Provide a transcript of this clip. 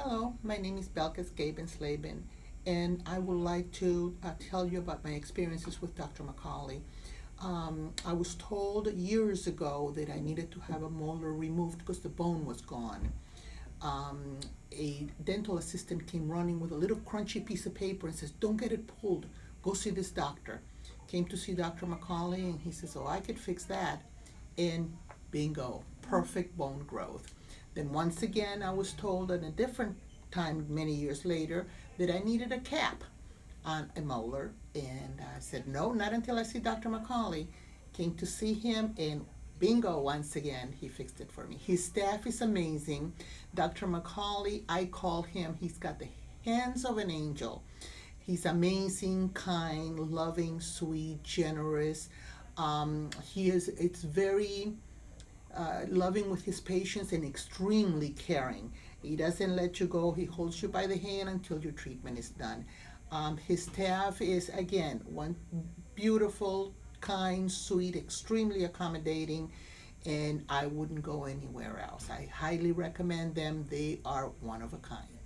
Hello, my name is Belkis Gebensleben, and I would like to tell you about my experiences with Dr. McCawley. I was told years ago that I needed to have a molar removed because the bone was gone. A dental assistant came running with a little crunchy piece of paper and says, "Don't get it pulled, go see this doctor." Came to see Dr. McCawley, and he says, "Oh, I could fix that." And bingo, perfect bone growth. Then once again, I was told at a different time many years later that I needed a cap on a molar, and I said, "No, not until I see Dr. McCawley." Came to see him, and bingo, once again, he fixed it for me. His staff is amazing. Dr. McCawley, I call him, he's got the hands of an angel. He's amazing, kind, loving, sweet, generous. It's very loving with his patients and extremely caring. He doesn't let you go. He holds you by the hand until your treatment is done. His staff is, again, one beautiful, kind, sweet, extremely accommodating, and I wouldn't go anywhere else. I highly recommend them. They are one of a kind.